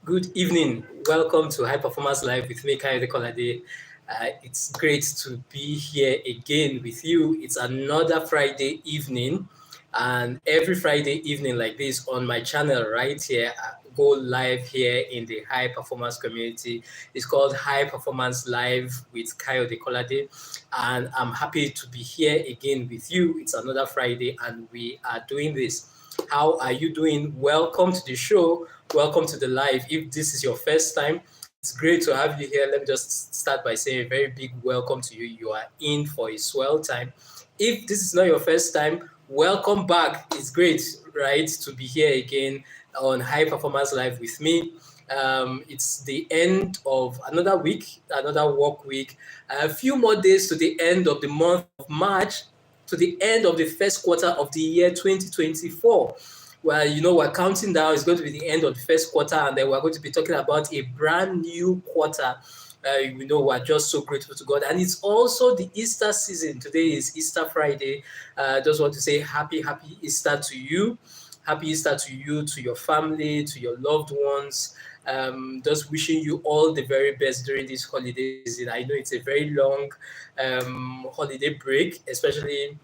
Good evening. Welcome to High Performance Live with me, Kayode Kolade. It's great to be here again with you. It's another Friday evening, and every Friday evening like this on my channel right here, I go live here in the high performance community. It's called High Performance Live with Kayode Kolade, and I'm happy to be here again with you. It's another Friday, and we are doing this. How are you doing? Welcome to the show. Welcome to the live. If this is your first time, it's great to have you here. Let me just start by saying a very big welcome to you. You are in for a swell time. If this is not your first time, welcome back. It's great, right, to be here again on High Performance Live with me. It's the end of another week, another work week. A few more days to the end of the month of March, to the end of the first quarter of the year 2024. Well, we're counting down. It's going to be the end of the first quarter, and then we're going to be talking about a brand new quarter. We're just so grateful to God. And it's also the Easter season. Today is Easter Friday. Just want to say happy Easter to you. Happy Easter to you, to your family, to your loved ones. Just wishing you all the very best during this holiday season. I know it's a very long holiday break, especially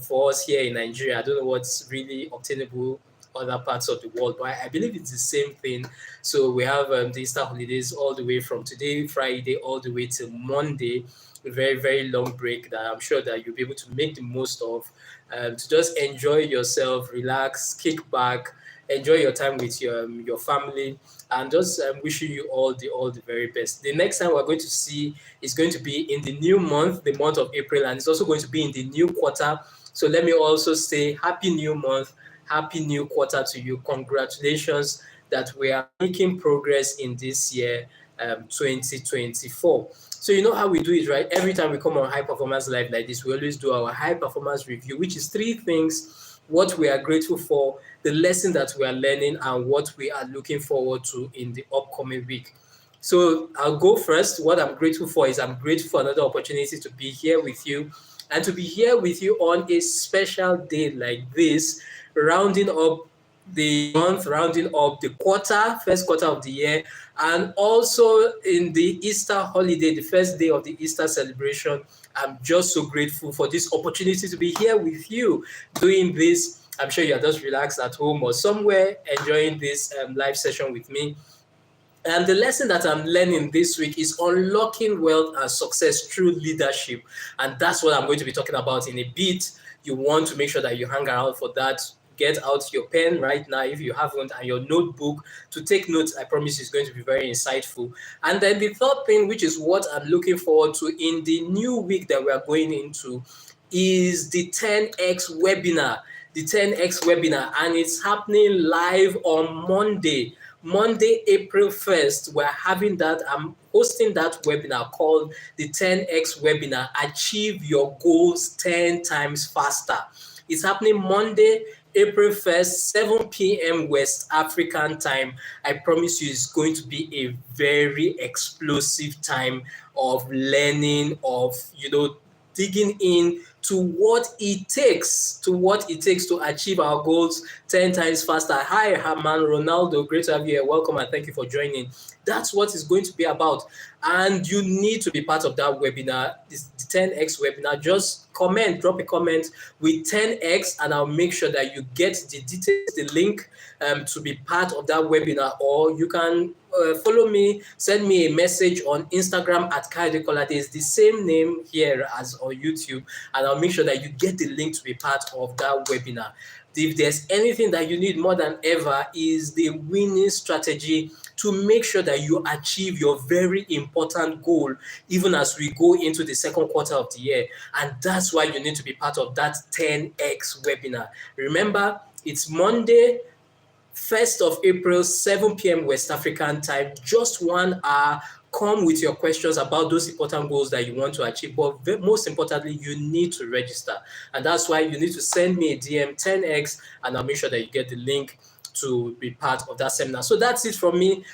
for us here in Nigeria. I don't know what's really obtainable other parts of the world, but I believe it's the same thing. So we have the Easter holidays all the way from today, Friday, all the way till Monday. A very, very long break that I'm sure that you'll be able to make the most of, to just enjoy yourself, relax, kick back, enjoy your time with your family, and just wishing you all the very best. The next time we're going to see is going to be in the new month, the month of April, and it's also going to be in the new quarter. So let me also say happy new month, happy new quarter to you. Congratulations that we are making progress in this year, 2024. So you know how we do it, right? Every time we come on High Performance Live like this, we always do our high performance review, which is three things: what we are grateful for, the lesson that we are learning, and what we are looking forward to in the upcoming week. So I'll go first. What I'm grateful for is I'm grateful for another opportunity to be here with you, and to be here with you on a special day like this, rounding up the month, rounding up the quarter, first quarter of the year, and also in the Easter holiday, the first day of the Easter celebration. I'm just so grateful for this opportunity to be here with you doing this. I'm sure you're just relaxed at home or somewhere enjoying this live session with me. And the lesson that I'm learning this week is unlocking wealth and success through leadership. And that's what I'm going to be talking about in a bit. You want to make sure that you hang around for that. Get out your pen right now if you haven't, and your notebook to take notes. I promise it's going to be very insightful. And then the third thing, which is what I'm looking forward to in the new week that we are going into, is the 10x webinar. The 10x webinar, and it's happening live on Monday, April 1st. We're having that. I'm hosting that webinar called the 10x webinar, Achieve Your Goals 10 times faster. It's happening Monday, April 1st, 7 p.m. West African time. I promise you it's going to be a very explosive time of learning, of, digging in to what it takes to achieve our goals 10 times faster. Hi, Herman Ronaldo. Great to have you here. Welcome and thank you for joining. That's what it's going to be about. And you need to be part of that webinar, the 10X webinar. Just drop a comment with 10X, and I'll make sure that you get the details, the link to be part of that webinar. Or you can follow me, send me a message on Instagram at Kayode Kolade. It's the same name here as on YouTube, and I'll make sure that you get the link to be part of that webinar. If there's anything that you need more than ever, is the winning strategy to make sure that you achieve your very important goal, even as we go into the second quarter of the year. And that's why you need to be part of that 10X webinar. Remember, it's Monday, 1st of April, 7 p.m. West African time, just 1 hour. Come with your questions about those important goals that you want to achieve. But most importantly, you need to register. And that's why you need to send me a DM 10X, and I'll make sure that you get the link to be part of that seminar. So that's it from me.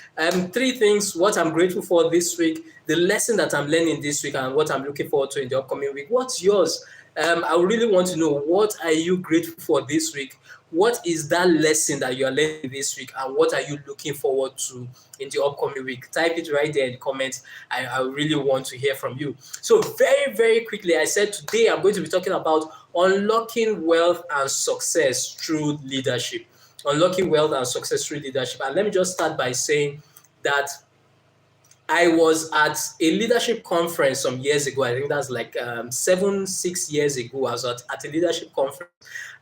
Three things: what I'm grateful for this week, the lesson that I'm learning this week, and what I'm looking forward to in the upcoming week. What's yours? I really want to know, what are you grateful for this week? what is that lesson that you are learning this week, and what are you looking forward to in the upcoming week? Type it right there in the comments. I really want to hear from you. So very, very quickly, I said today I'm going to be talking about unlocking wealth and success through leadership. Unlocking wealth and success through leadership. And let me just start by saying that I was at a leadership conference some years ago. I think that's like 6 years ago. I was at a leadership conference,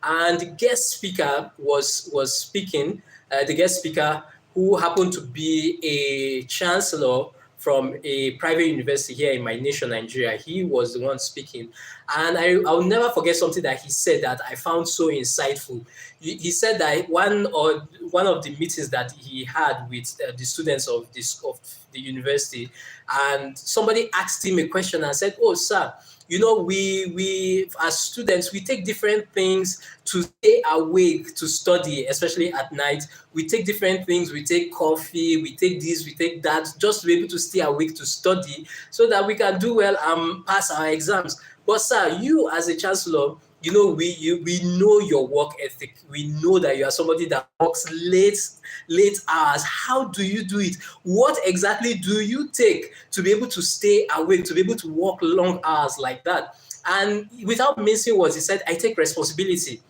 and the guest speaker was speaking. The guest speaker, who happened to be a chancellor from a private university here in my nation, Nigeria, he was the one speaking. And I'll never forget something that he said that I found so insightful. He said that one of the meetings that he had with the students of the university, and somebody asked him a question and said, "Oh, sir, we as students, we take different things to stay awake to study, especially at night. We take different things. We take coffee, we take this, we take that, just to be able to stay awake to study so that we can do well and pass our exams. But sir, you as a chancellor, we know your work ethic. We know that you are somebody that works late hours. How do you do it? What exactly do you take to be able to stay awake, to be able to work long hours like that?" And without mincing words, he said, "I take responsibility."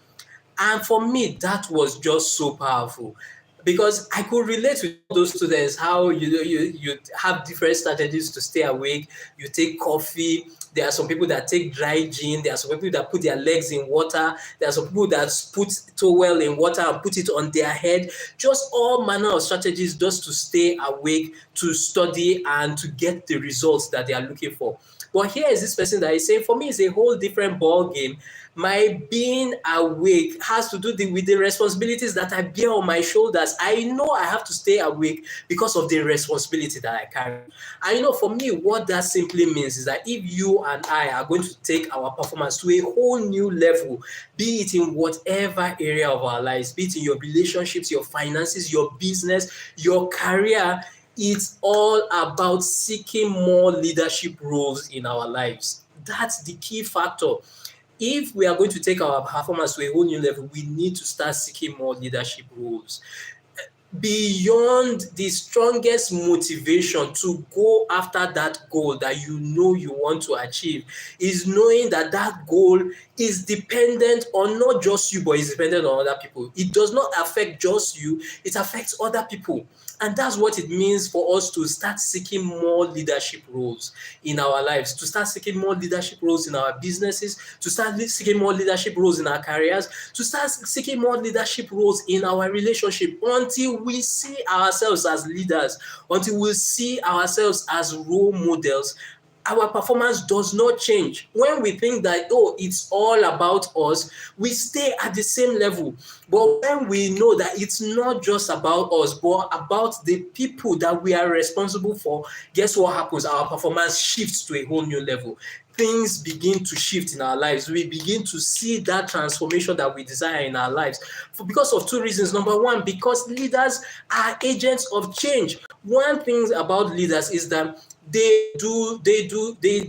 And for me, that was just so powerful, because I could relate with those students, how you have different strategies to stay awake. You take coffee. There are some people that take dry gin. There are some people that put their legs in water. There are some people that put towel in water and put it on their head. Just all manner of strategies just to stay awake, to study, and to get the results that they are looking for. But here is this person that is saying, for me, it's a whole different ball game. My being awake has to do with the responsibilities that I bear on my shoulders. I know I have to stay awake because of the responsibility that I carry. And for me, what that simply means is that if you and I are going to take our performance to a whole new level, be it in whatever area of our lives, be it in your relationships, your finances, your business, your career, it's all about seeking more leadership roles in our lives. That's the key factor. If we are going to take our performance to a whole new level, we need to start seeking more leadership roles. Beyond the strongest motivation to go after that goal that you want to achieve is knowing that that goal is dependent on not just you, but it's dependent on other people. It does not affect just you, it affects other people. And that's what it means for us to start seeking more leadership roles in our lives, to start seeking more leadership roles in our businesses, to start seeking more leadership roles in our careers, to start seeking more leadership roles in our relationship, until we see ourselves as leaders, until we see ourselves as role models. Our performance does not change. When we think that, it's all about us, we stay at the same level. But when we know that it's not just about us, but about the people that we are responsible for, guess what happens? Our performance shifts to a whole new level. Things begin to shift in our lives. We begin to see that transformation that we desire in our lives because of two reasons. Number one, because leaders are agents of change. One thing about leaders is that they do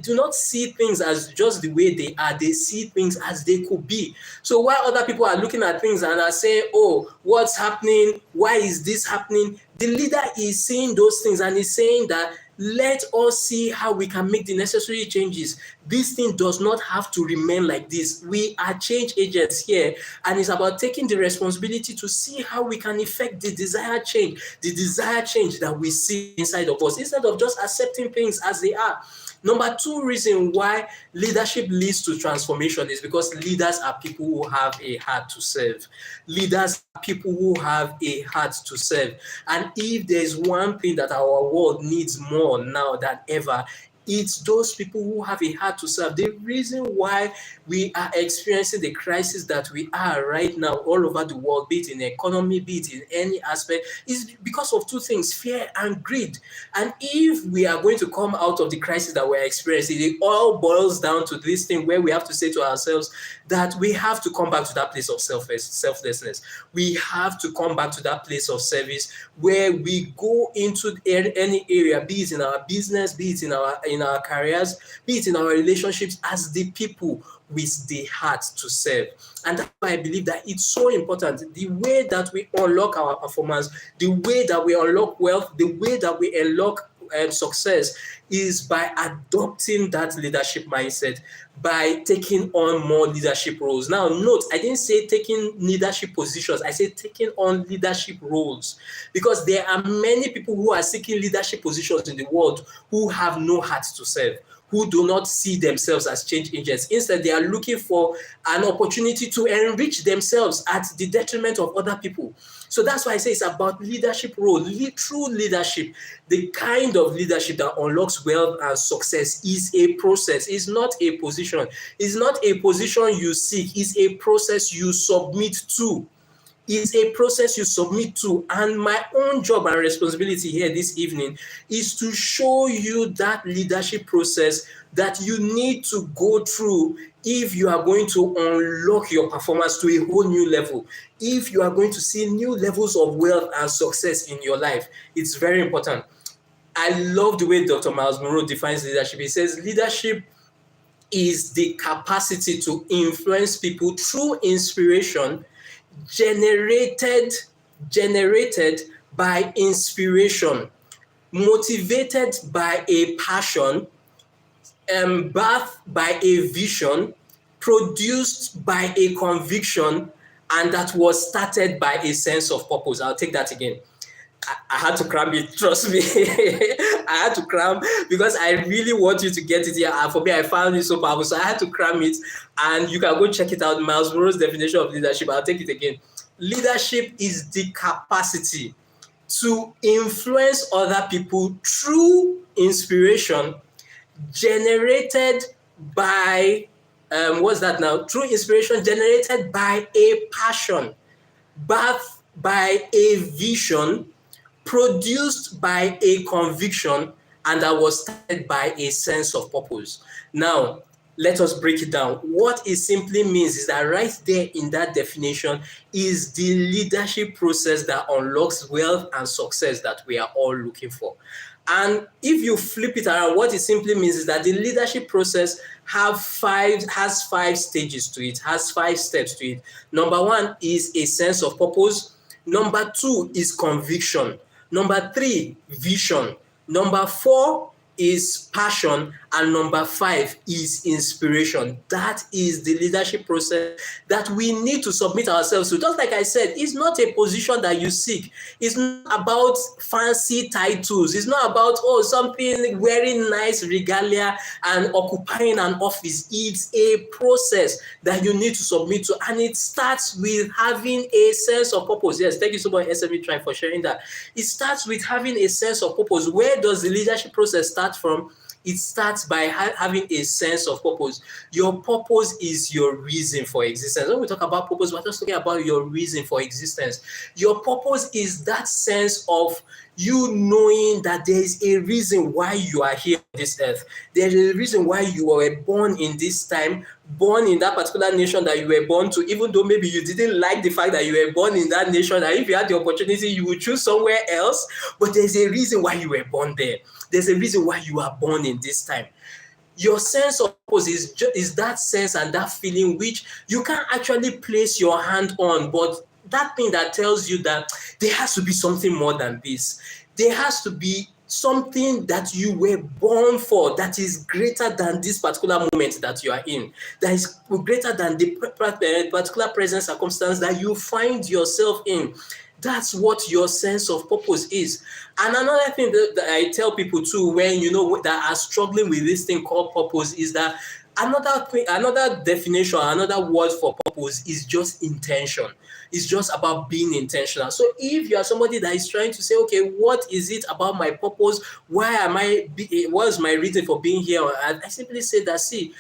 not see things as just the way they are. They see things as they could be. So while other people are looking at things and are saying, "Oh, what's happening? Why is this happening?" The leader is seeing those things and is saying that, let us see how we can make the necessary changes. This thing does not have to remain like this. We are change agents here, and it's about taking the responsibility to see how we can effect the desired change that we see inside of us, instead of just accepting things as they are. Number two reason why leadership leads to transformation is because leaders are people who have a heart to serve. Leaders are people who have a heart to serve. And if there's one thing that our world needs more now than ever, it's those people who have a heart to serve. The reason why we are experiencing the crisis that we are right now all over the world, be it in the economy, be it in any aspect, is because of two things: fear and greed. And if we are going to come out of the crisis that we're experiencing, it all boils down to this thing where we have to say to ourselves that we have to come back to that place of selflessness. We have to come back to that place of service where we go into any area, be it in our business, be it in in our careers, be it in our relationships, as the people with the heart to serve. And that's why I believe that it's so important. The way that we unlock our performance, the way that we unlock wealth, the way that we unlock success is by adopting that leadership mindset, by taking on more leadership roles. Now, note, I didn't say taking leadership positions, I said taking on leadership roles, because there are many people who are seeking leadership positions in the world who have no heart to serve, who do not see themselves as change agents. Instead, they are looking for an opportunity to enrich themselves at the detriment of other people. So that's why I say it's about leadership role. True leadership, the kind of leadership that unlocks wealth and success, is a process. It's not a position. It's not a position you seek. It's a process you submit to. It's a process you submit to. And my own job and responsibility here this evening is to show you that leadership process that you need to go through if you are going to unlock your performance to a whole new level, if you are going to see new levels of wealth and success in your life. It's very important. I love the way Dr. Miles Monroe defines leadership. He says leadership is the capacity to influence people through inspiration generated by inspiration, motivated by a passion, birthed by a vision, produced by a conviction, and that was started by a sense of purpose. I'll take that again. I had to cram it, trust me. I had to cram because I really want you to get it here. And for me, I found it so powerful. So I had to cram it, and you can go check it out. Miles Monroe's definition of leadership. I'll take it again. Leadership is the capacity to influence other people through inspiration generated by, Through inspiration generated by a passion, birthed by a vision, produced by a conviction, and that was started by a sense of purpose. Now, let us break it down. What it simply means is that right there in that definition is the leadership process that unlocks wealth and success that we are all looking for. And if you flip it around, what it simply means is that the leadership process has five stages to it, has 5 steps to it. Number 1 is a sense of purpose. Number 2 is conviction. Number 3, vision. Number 4 is passion, and number 5 is inspiration. That is the leadership process that we need to submit ourselves to. Just like I said, it's not a position that you seek. It's not about fancy titles. It's not about, something wearing nice regalia and occupying an office. It's a process that you need to submit to, and it starts with having a sense of purpose. Yes, thank you so much, SME Tribe, for sharing that. It starts with having a sense of purpose. Where does the leadership process start from? It starts by having a sense of purpose. Your purpose is your reason for existence. When we talk about purpose, we're just talking about your reason for existence. Your purpose is that sense of you knowing that there is a reason why you are here on this earth. There is a reason why you were born in this time, born in that particular nation that you were born to, even though maybe you didn't like the fact that you were born in that nation, and if you had the opportunity, you would choose somewhere else. But there's a reason why you were born there. There's a reason why you are born in this time. Your sense of purpose is that sense and that feeling which you can't actually place your hand on, but that thing that tells you that there has to be something more than this. There has to be something that you were born for that is greater than this particular moment that you are in, that is greater than the particular present circumstance that you find yourself in. That's what your sense of purpose is. And another thing that I tell people too, when that are struggling with this thing called purpose, is that another definition, another word for purpose is just intention. It's just about being intentional. So if you are somebody that is trying to say, okay, what is it about my purpose? What is my reason for being here? I simply say that, see,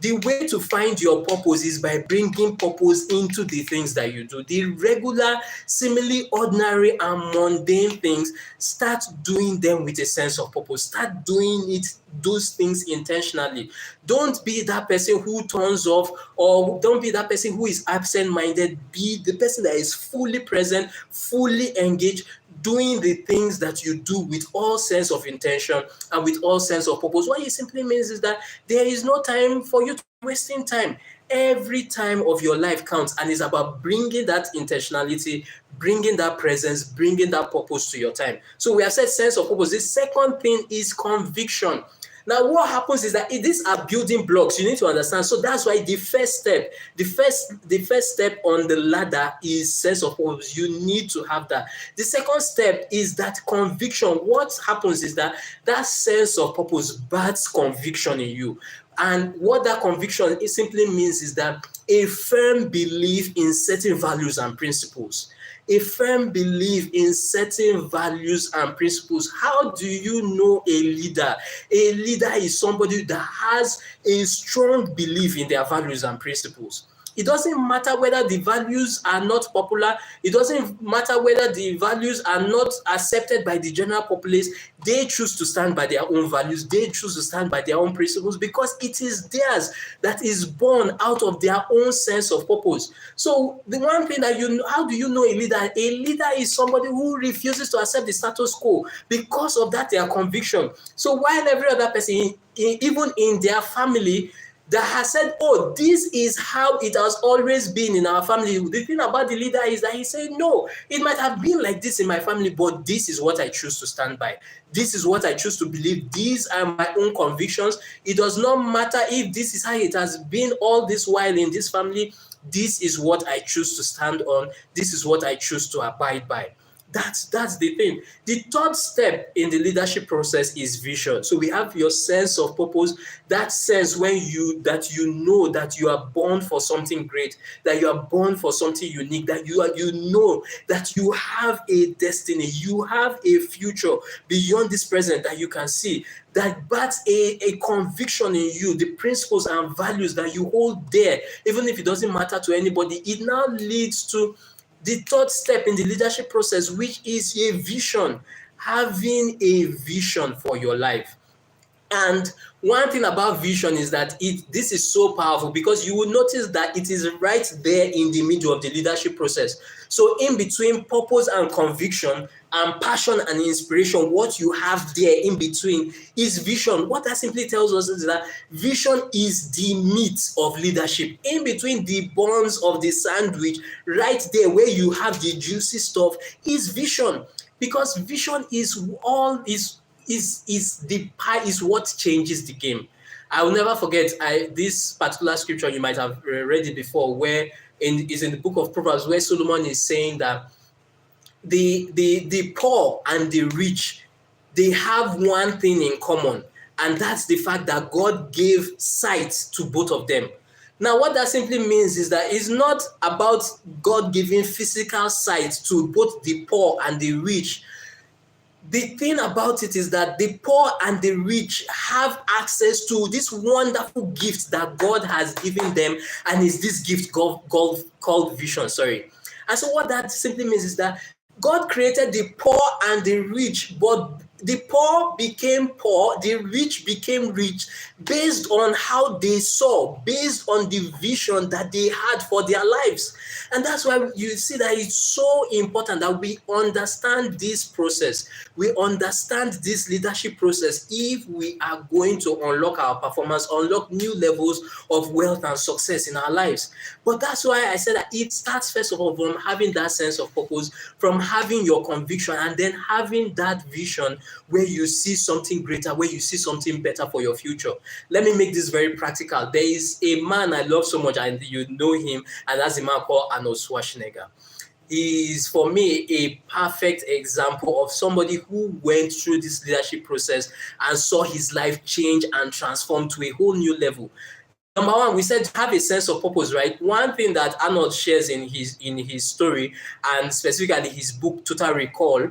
the way to find your purpose is by bringing purpose into the things that you do. The regular, seemingly ordinary and mundane things, start doing them with a sense of purpose. Start doing those things intentionally. Don't be that person who turns off, or don't be that person who is absent-minded. Be the person that is fully present, fully engaged. doing the things that you do with all sense of intention and with all sense of purpose. What it simply means is that there is no time for you to be wasting time. Every time of your life counts, and it's about bringing that intentionality, bringing that presence, bringing that purpose to your time. So we have said sense of purpose. The second thing is conviction. Now, what happens is that these are building blocks. You need to understand. So that's why the first step on the ladder is sense of purpose. You need to have that. The second step is that conviction. What happens is that sense of purpose births conviction in you. And what that conviction it simply means is that a firm belief in certain values and principles. A firm belief in certain values and principles. How do you know a leader? A leader is somebody that has a strong belief in their values and principles. It doesn't matter whether the values are not popular. It doesn't matter whether the values are not accepted by the general populace. They choose to stand by their own values. They choose to stand by their own principles because it is theirs that is born out of their own sense of purpose. So the one thing that how do you know a leader? A leader is somebody who refuses to accept the status quo because of that their conviction. So while every other person, even in their family, that has said, oh, this is how it has always been in our family. The thing about the leader is that he said, no, it might have been like this in my family, but this is what I choose to stand by. This is what I choose to believe. These are my own convictions. It does not matter if this is how it has been all this while in this family. This is what I choose to stand on. This is what I choose to abide by. That's the thing. The third step in the leadership process is vision. So we have your sense of purpose, that sense when you know that you are born for something great, that you are born for something unique, that you know that you have a destiny, you have a future beyond this present that you can see. That's a conviction in you, the principles and values that you hold there, even if it doesn't matter to anybody. It now leads to the third step in the leadership process, which is a vision, having a vision for your life. And one thing about vision is that this is so powerful because you will notice that it is right there in the middle of the leadership process. So in between purpose and conviction and passion and inspiration, what you have there in between is vision. What that simply tells us is that vision is the meat of leadership. In between the buns of the sandwich, right there where you have the juicy stuff, is vision. Because vision is what changes the game. I will never forget this particular scripture. You might have read it before, where is in the book of Proverbs, where Solomon is saying that the poor and the rich, they have one thing in common, and that's the fact that God gave sight to both of them. Now, what that simply means is that it's not about God giving physical sight to both the poor and the rich. The thing about it is that the poor and the rich have access to this wonderful gift that God has given them, and it's this gift called vision. And so what that simply means is that God created the poor and the rich, but the poor became poor, the rich became rich based on how they saw, based on the vision that they had for their lives. And that's why you see that it's so important that we understand this process. We understand this leadership process if we are going to unlock our performance, unlock new levels of wealth and success in our lives. But that's why I said that it starts first of all from having that sense of purpose, from having your conviction, and then having that vision where you see something greater, where you see something better for your future. Let me make this very practical. There is a man I love so much, and you know him, and that's a man called Arnold Schwarzenegger. He is, for me, a perfect example of somebody who went through this leadership process and saw his life change and transform to a whole new level. Number one, we said have a sense of purpose, right? One thing that Arnold shares in his story, and specifically his book Total Recall,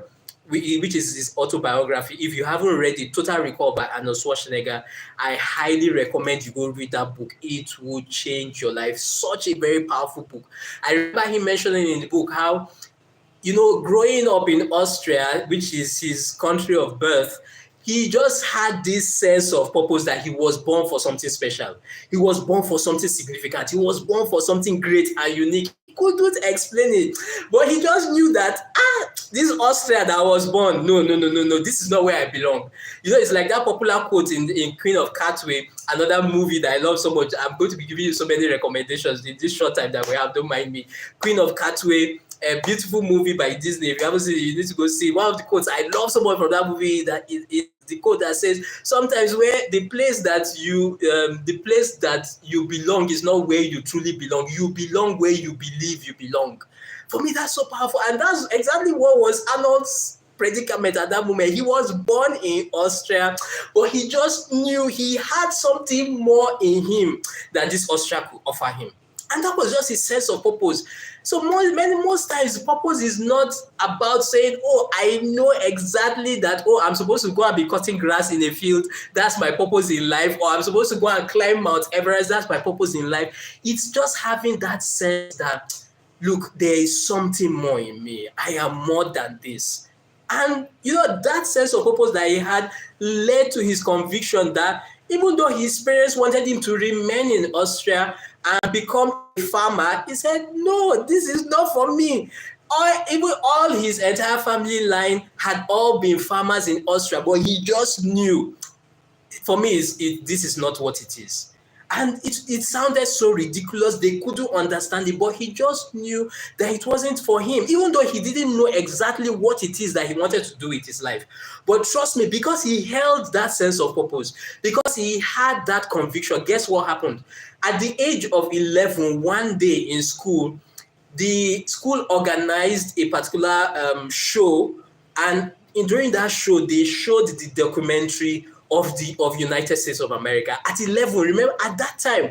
which is his autobiography. If you haven't read it, Total Recall by Arnold Schwarzenegger, I highly recommend you go read that book. It will change your life. Such a very powerful book. I remember him mentioning in the book how, growing up in Austria, which is his country of birth, he just had this sense of purpose that he was born for something special. He was born for something significant. He was born for something great and unique. He couldn't explain it, but he just knew that, this Austria that I was born, no, this is not where I belong. It's like that popular quote in Queen of Catway, another movie that I love so much. I'm going to be giving you so many recommendations in this short time that we have, don't mind me. Queen of Catway, a beautiful movie by Disney. If you haven't seen it, you need to go see. One of the quotes I love so much from that movie that is the quote that says, sometimes where the place that you belong is not where you truly belong. You belong where you believe you belong. For me, that's so powerful. And that's exactly what was Arnold's predicament at that moment. He was born in Austria, but he just knew he had something more in him that this Austria could offer him. And that was just his sense of purpose. So most times, purpose is not about saying, oh, I know exactly that, oh, I'm supposed to go and be cutting grass in a field. That's my purpose in life. Or I'm supposed to go and climb Mount Everest. That's my purpose in life. It's just having that sense that, look, there is something more in me. I am more than this. And, that sense of purpose that he had led to his conviction that even though his parents wanted him to remain in Austria and become a farmer, he said, no, this is not for me. Even all his entire family line had all been farmers in Austria, but he just knew, for me, this is not what it is. And it sounded so ridiculous. They couldn't understand it, but he just knew that it wasn't for him, even though he didn't know exactly what it is that he wanted to do with his life. But trust me, because he held that sense of purpose, because he had that conviction, guess what happened? At the age of 11, one day in school, the school organized a particular show, and during that show, they showed the documentary of United States of America at 11, remember, at that time.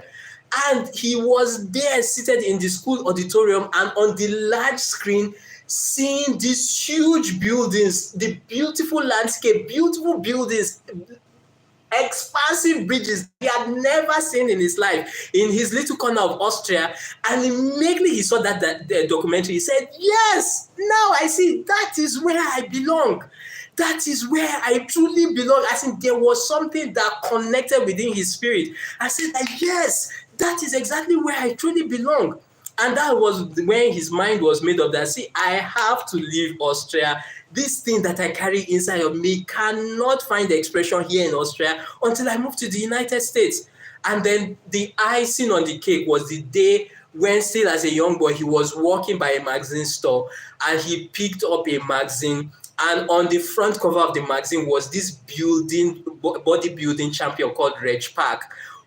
And he was there seated in the school auditorium and on the large screen, seeing these huge buildings, the beautiful landscape, beautiful buildings, expansive bridges he had never seen in his life, in his little corner of Austria. And immediately he saw that documentary, he said, yes, now I see, that is where I belong. That is where I truly belong. I think there was something that connected within his spirit. I said, yes, that is exactly where I truly belong. And that was when his mind was made up that, see, I have to leave Austria. This thing that I carry inside of me cannot find the expression here in Austria until I move to the United States. And then the icing on the cake was the day when, still as a young boy, he was walking by a magazine store and he picked up a magazine. And on the front cover of the magazine was this bodybuilding champion called Reg Park,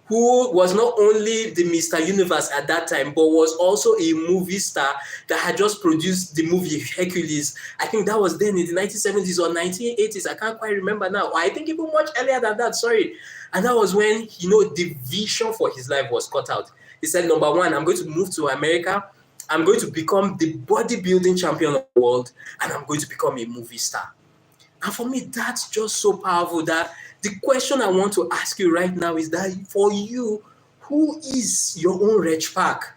who was not only the Mr. Universe at that time, but was also a movie star that had just produced the movie Hercules. I think that was then in the 1970s or 1980s. I can't quite remember now. I think even much earlier than that, sorry. And that was when, the vision for his life was cut out. He said, number one, I'm going to move to America. I'm going to become the bodybuilding champion of the world, and I'm going to become a movie star. And for me, that's just so powerful that the question I want to ask you right now is that, for you, who is your own Reg Park?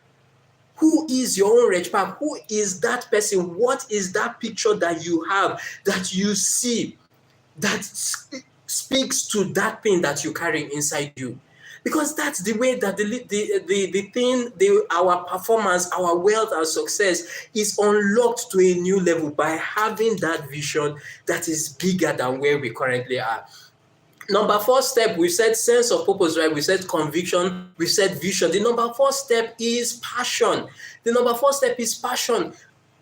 Who is your own Reg Park? Who is that person? What is that picture that you have, that you see, that speaks to that pain that you carry inside you? Because that's the way that our performance, our wealth, our success is unlocked to a new level by having that vision that is bigger than where we currently are. Number 4 step, we said sense of purpose, right? We said conviction, we said vision. The number 4 step is passion.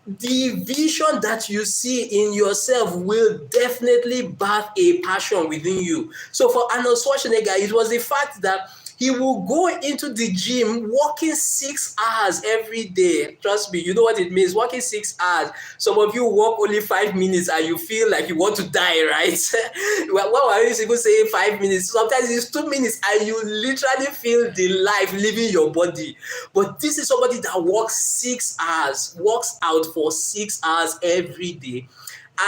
The vision that you see in yourself will definitely birth a passion within you. So for Arnold Schwarzenegger, it was the fact that he will go into the gym walking 6 hours every day. Trust me, you know what it means, walking 6 hours. Some of you walk only 5 minutes and you feel like you want to die, right? What are you people saying 5 minutes? Sometimes it's 2 minutes and you literally feel the life leaving your body. But this is somebody that walks 6 hours, walks out for 6 hours every day.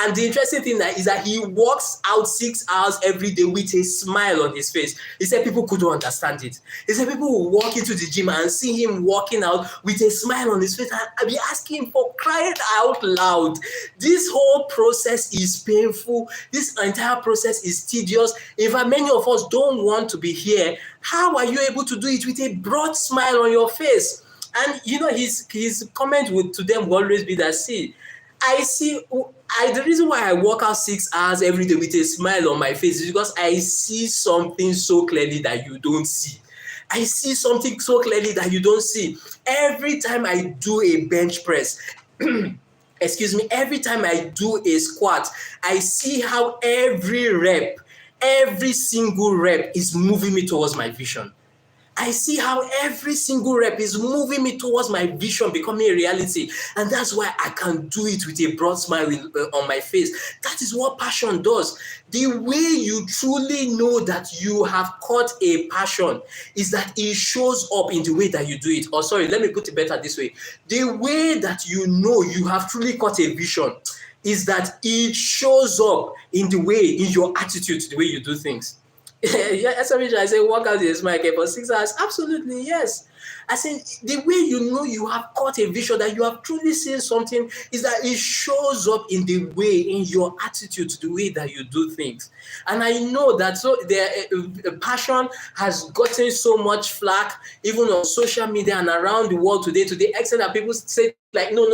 And the interesting thing is that he walks out 6 hours every day with a smile on his face. He said people couldn't understand it. He said people will walk into the gym and see him walking out with a smile on his face and be asking for crying out loud. This whole process is painful. This entire process is tedious. In fact, many of us don't want to be here. How are you able to do it with a broad smile on your face? And his comment to them will always be that, see, The reason why I work out 6 hours every day with a smile on my face is because I see something so clearly that you don't see. I see something so clearly that you don't see. Every time I do a bench press, excuse me, every time I do a squat, I see how every single rep is moving me towards my vision. I see how every single rep is moving me towards my vision becoming a reality. And that's why I can do it with a broad smile on my face. That is what passion does. The way you truly know that you have caught a passion is that it shows up in the way that you do it. Or sorry, let me put it better this way. The way that you know you have truly caught a vision is that it shows up in your attitude, the way you do things. Yeah, that's what I say work out is my for 6 hours. Absolutely, yes. I say the way you know you have caught a vision, that you have truly seen something, is that it shows up in the way, in your attitude, the way that you do things. And I know that passion has gotten so much flack, even on social media and around the world today, to the extent that people say like, no,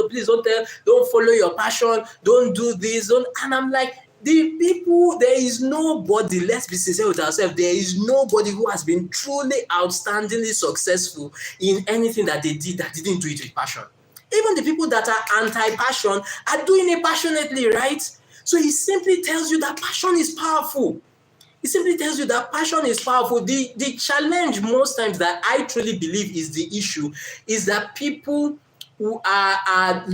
please don't follow your passion, don't do this, and I'm like, the people, there is nobody, let's be sincere with ourselves, there is nobody who has been truly outstandingly successful in anything that they did that didn't do it with passion. Even the people that are anti-passion are doing it passionately, right? So he simply tells you that passion is powerful. It simply tells you that passion is powerful. The challenge most times that I truly believe is the issue is that people who are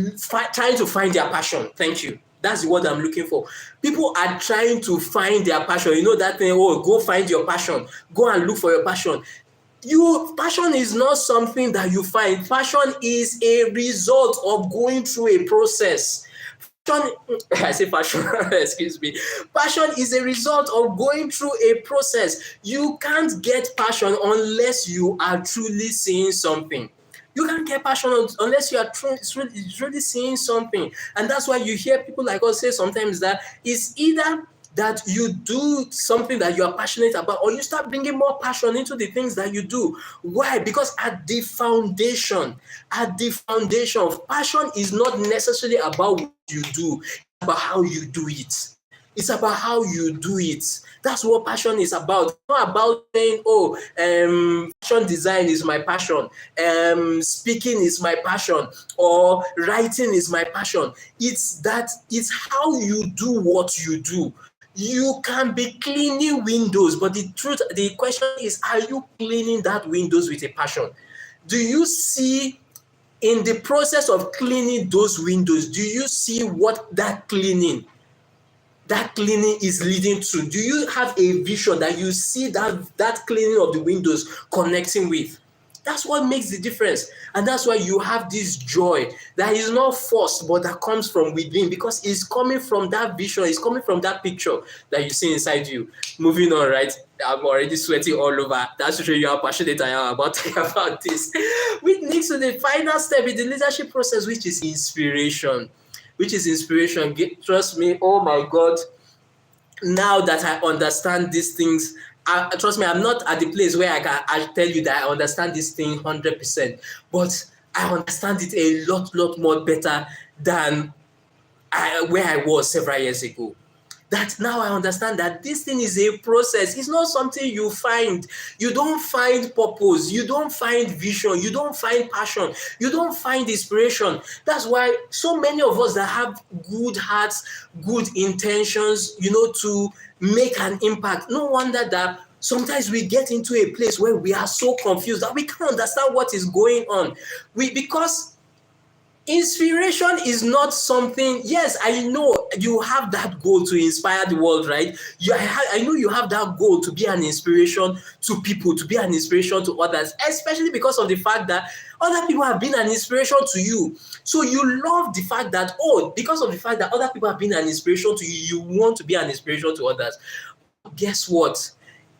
trying to find their passion. Thank you. That's the word I'm looking for. People are trying to find their passion. You know that thing, go find your passion. Go and look for your passion. Passion is not something that you find. Passion is a result of going through a process. I say passion, excuse me. Passion is a result of going through a process. You can't get passion unless you are truly seeing something. You can't get passion unless you are truly seeing something. And that's why you hear people like us say sometimes that it's either that you do something that you are passionate about, or you start bringing more passion into the things that you do. Why? Because at the foundation of passion is not necessarily about what you do, it's about how you do it. It's about how you do it. That's what passion is about. It's not about saying, fashion design is my passion, speaking is my passion, or writing is my passion. It's how you do what you do. You can be cleaning windows, but the question is, are you cleaning that windows with a passion? Do you see in the process of cleaning those windows, do you see what that cleaning is leading to? Do you have a vision that you see that cleaning of the windows connecting with? That's what makes the difference. And that's why you have this joy that is not forced, but that comes from within, because it's coming from that vision, it's coming from that picture that you see inside you. Moving on, right? I'm already sweating all over. That's to show you how passionate I am about this. Which leads to the final step in the leadership process, which is inspiration. Trust me, oh my God, now that I understand these things, trust me, I'm not at the place where I tell you that I understand this thing 100%, but I understand it a lot more better than where I was several years ago. That now I understand that this thing is a process. It's not something you find. You don't find purpose. You don't find vision. You don't find passion. You don't find inspiration. That's why so many of us that have good hearts, good intentions, to make an impact, no wonder that sometimes we get into a place where we are so confused that we can't understand what is going on. Because inspiration is not something, yes, I know you have that goal to inspire the world, right? I know you have that goal to be an inspiration to people, to be an inspiration to others, especially because of the fact that other people have been an inspiration to you. So you love the fact that, because of the fact that other people have been an inspiration to you, you want to be an inspiration to others. Guess what?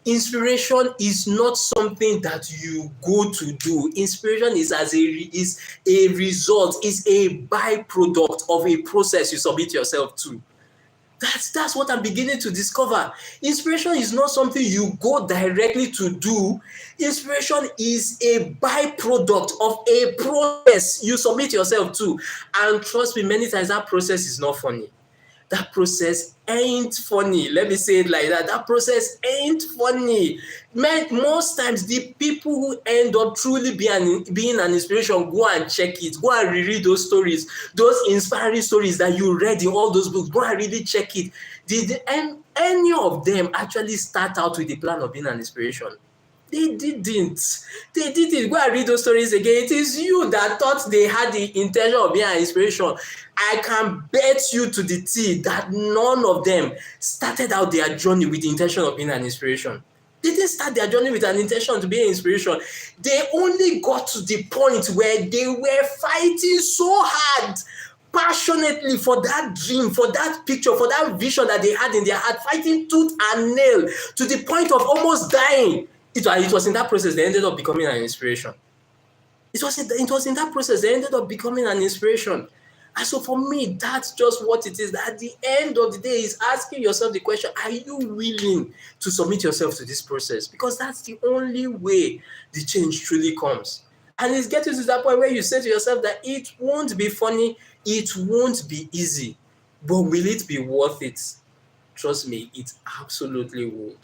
Inspiration is not something that you go to do. Inspiration is a result, is a byproduct of a process you submit yourself to. That's what I'm beginning to discover. Inspiration is not something you go directly to do. Inspiration is a byproduct of a process you submit yourself to. And trust me, many times that process is not funny. That process ain't funny. Let me say it like that. That process ain't funny. Most times, the people who end up truly being an inspiration, go and check it. Go and reread those stories, those inspiring stories that you read in all those books. Go and really check it. Did any of them actually start out with the plan of being an inspiration? They didn't. They didn't. Go and read those stories again. It is you that thought they had the intention of being an inspiration. I can bet you to the T that none of them started out their journey with the intention of being an inspiration. They didn't start their journey with an intention to be an inspiration. They only got to the point where they were fighting so hard, passionately, for that dream, for that picture, for that vision that they had in their heart, fighting tooth and nail to the point of almost dying. It was in that process they ended up becoming an inspiration. It was in that process they ended up becoming an inspiration. And so for me, that's just what it is. At the end of the day, is asking yourself the question, are you willing to submit yourself to this process? Because that's the only way the change truly comes. And it's getting to that point where you say to yourself that it won't be funny, it won't be easy, but will it be worth it? Trust me, it absolutely would.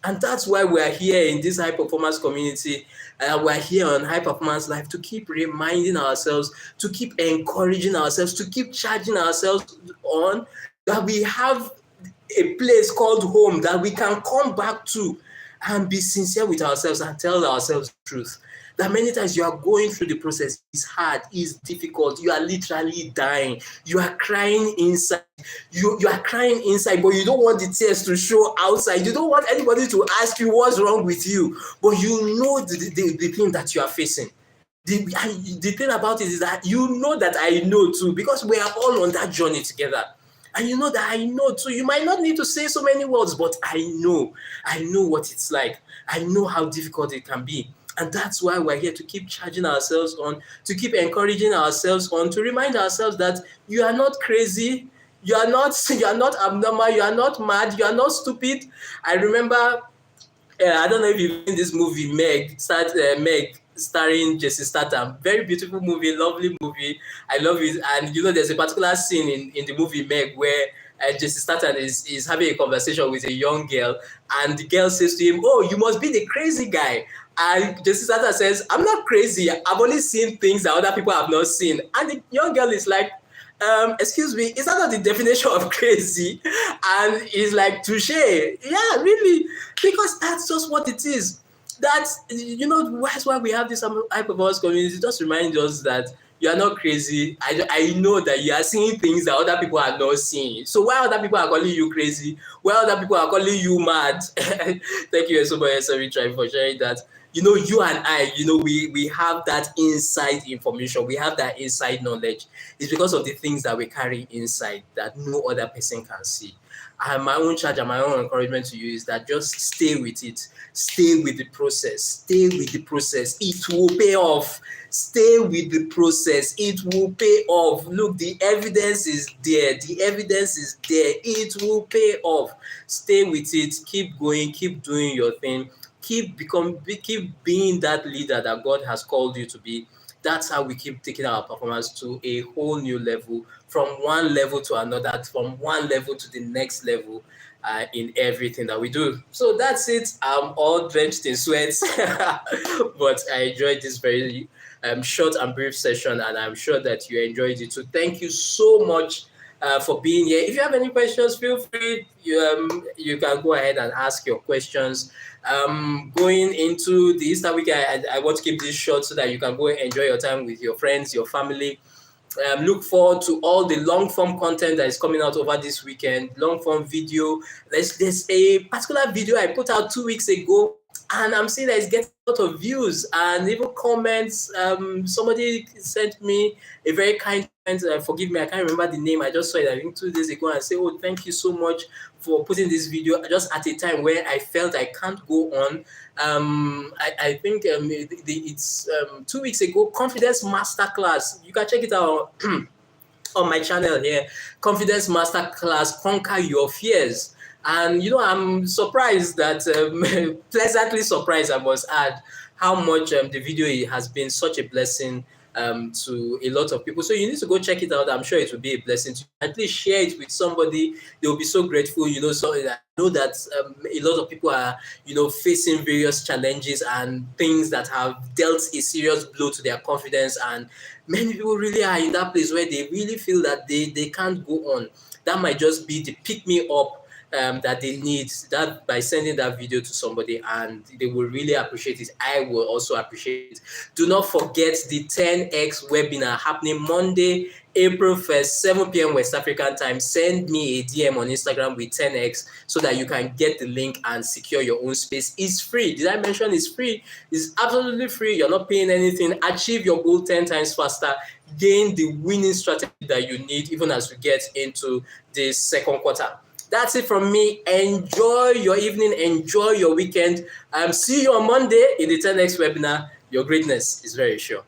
And that's why we're here in this high performance community. We're here on High Performance Life to keep reminding ourselves, to keep encouraging ourselves, to keep charging ourselves on that we have a place called home that we can come back to and be sincere with ourselves and tell ourselves the truth. That many times you are going through the process, it's hard, it's difficult, you are literally dying, you are crying inside, you are crying inside, but you don't want the tears to show outside, you don't want anybody to ask you what's wrong with you, but you know the thing that you are facing. The thing about it is that you know that I know too, because we are all on that journey together. And you know that I know too. You might not need to say so many words, but I know what it's like. I know how difficult it can be. And that's why we're here, to keep charging ourselves on, to keep encouraging ourselves on, to remind ourselves that you are not crazy, you are not abnormal, you are not mad, you are not stupid. I remember, I don't know if you've seen this movie, Meg, starring Jason Statham. Very beautiful movie, lovely movie. I love it. And there's a particular scene in the movie Meg where Jason Statham is having a conversation with a young girl, and the girl says to him, "Oh, you must be the crazy guy." And Jason Statham says, "I'm not crazy. I've only seen things that other people have not seen." And the young girl is like, excuse me, is that not the definition of crazy? And he's like, touche. Yeah, really. Because that's just what it is. That's why we have this high performance community. Just remind us that you are not crazy. I know that you are seeing things that other people are not seeing. So why other people are calling you crazy? Why other people are calling you mad? Thank you so much, sorry, Try, for sharing that. You and I, we have that inside information. We have that inside knowledge. It's because of the things that we carry inside that no other person can see. And my own charge and my own encouragement to you is that just stay with it. Stay with the process. Stay with the process. It will pay off. Stay with the process. It will pay off. Look, the evidence is there. The evidence is there. It will pay off. Stay with it. Keep going. Keep doing your thing. Keep being that leader that God has called you to be. That's how we keep taking our performance to a whole new level, from one level to another, from one level to the next level, in everything that we do. So that's it. I'm all drenched in sweat, but I enjoyed this very short and brief session, and I'm sure that you enjoyed it. So thank you so much for being here. If you have any questions, feel free. You can go ahead and ask your questions. Going into the Easter week, I want to keep this short so that you can go enjoy your time with your friends, your family. Look forward to all the long form content that is coming out over this weekend. Long form video. There's a particular video I put out 2 weeks ago, and I'm seeing that it's getting a lot of views and even comments. Somebody sent me a very kind comment. Forgive me, I can't remember the name. I just saw it, I think 2 days ago, and say, "Oh, thank you so much for putting this video just at a time where I felt I can't go on." I think it's 2 weeks ago, Confidence Masterclass. You can check it out on my channel here, Confidence Masterclass, Conquer Your Fears. And I'm surprised that pleasantly surprised, I must add, how much the video has been such a blessing to a lot of people. So you need to go check it out. I'm sure it will be a blessing to you. At least share it with somebody. They will be so grateful. So I know that a lot of people are facing various challenges and things that have dealt a serious blow to their confidence, and many people really are in that place where they really feel that they can't go on. That might just be the pick me up that they need, that by sending that video to somebody, and they will really appreciate it. I will also appreciate it. Do not forget the 10x webinar happening Monday, April 1st, 7 p.m. West African time. Send me a DM on Instagram with 10x so that you can get the link and secure your own space. It's free. Did I mention it's free? It's absolutely free. You're not paying anything. Achieve your goal 10 times faster. Gain the winning strategy that you need even as we get into the second quarter. That's it from me. Enjoy your evening. Enjoy your weekend. See you on Monday in the 10x webinar. Your greatness is very sure.